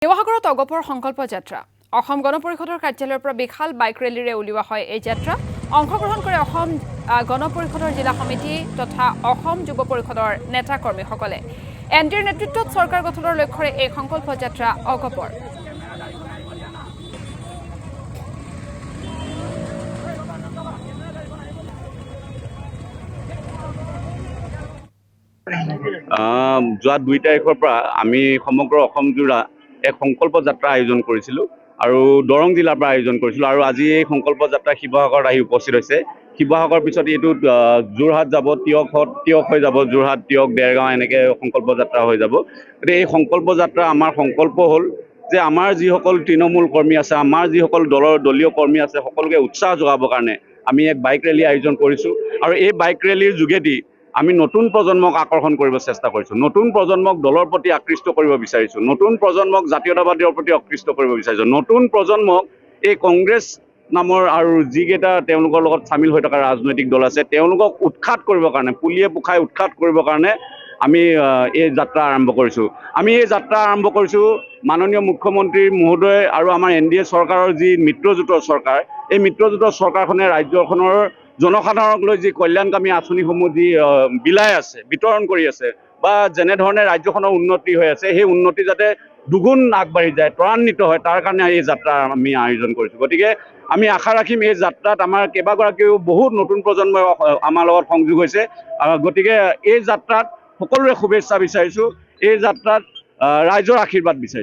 শিৱসাগৰত অগপৰ সংকল্প যাত্ৰা অসম গণ পৰিষদৰ কাৰ্যালয়ৰ পৰা বিশাল বাইক ৰেলীৰে উলিওৱা হয় এই যাত্ৰা অংশগ্ৰহণ কৰে অসম গণ পৰিষদৰ জিলা সমিতি তথা অসম যুৱ পৰিষদৰ নেতা কৰ্মীসকলে এনডিএৰ নেতৃত্বত চৰকাৰ গঠনৰ লক্ষ্যৰে এই সংকল্প যাত্ৰা অগপৰ যোৱা 2 তাৰিখৰ পৰা আমি সমগ্ৰ অসম জোৰা এক সংকল্প যাত্ৰা আয়োজন কৰিছিলোঁ আৰু দৰং জিলাৰ পৰা আয়োজন কৰিছিলোঁ আৰু আজি এই সংকল্প যাত্ৰা শিৱসাগৰত আহি উপস্থিত হৈছে শিৱসাগৰৰ পিছত এইটো যোৰহাট যাব তিয়ক হৈ যাব যোৰহাট তিয়ক দেৰগাঁও এনেকৈ সংকল্প যাত্ৰা হৈ যাব গতিকে এই সংকল্প যাত্ৰা আমাৰ সংকল্প হ'ল যে আমাৰ যিসকল তৃণমূল কৰ্মী আছে আমাৰ যিসকল দলীয় কৰ্মী আছে সকলোকে উৎসাহ যোগাবৰ কাৰণে আমি এক বাইক ৰেলী আয়োজন কৰিছোঁ আৰু এই বাইক ৰেলীৰ যোগেদি আমি নতুন প্ৰজন্মক আকৰ্ষণ কৰিব চেষ্টা কৰিছোঁ নতুন প্ৰজন্মক দলৰ প্ৰতি আকৃষ্ট কৰিব বিচাৰিছোঁ নতুন প্ৰজন্মক জাতীয়তাবাদীৰ প্ৰতি আকৃষ্ট কৰিব বিচাৰিছোঁ নতুন প্ৰজন্মক এই কংগ্ৰেছ নামৰ আৰু যিকেইটা তেওঁলোকৰ লগত চামিল হৈ থকা ৰাজনৈতিক দল আছে তেওঁলোকক উৎখাত কৰিবৰ কাৰণে পুলিয়ে পোখাই উৎখাত কৰিবৰ কাৰণে আমি এই যাত্ৰা আৰম্ভ কৰিছোঁ আমি এই যাত্ৰা আৰম্ভ কৰিছোঁ মাননীয় মুখ্যমন্ত্ৰী মহোদয় আৰু আমাৰ এনডিএ চৰকাৰৰ যি মিত্ৰজোঁটৰ চৰকাৰ এই মিত্ৰজোঁটৰ চৰকাৰখনে ৰাজ্যখনৰ জনসাধাৰণক লৈ যি কল্যাণকামী আঁচনিসমূহ যি বিতৰণ কৰি আছে বা যেনেধৰণে ৰাজ্যখনৰ উন্নতি হৈ আছে সেই উন্নতি যাতে দুগুণ আগবাঢ়ি যায় ত্বৰান্বিত হয় তাৰ কাৰণে এই যাত্ৰা আমি আয়োজন কৰিছোঁ গতিকে আমি আশা ৰাখিম এই যাত্ৰাত আমাৰ কেইবাগৰাকীও বহুত নতুন প্ৰজন্মই আমাৰ লগত সংযোগ হৈছে গতিকে এই যাত্ৰাত সকলোৰে শুভেচ্ছা বিচাৰিছোঁ এই যাত্ৰাত ৰাইজৰ আশীৰ্বাদ বিচাৰিছোঁ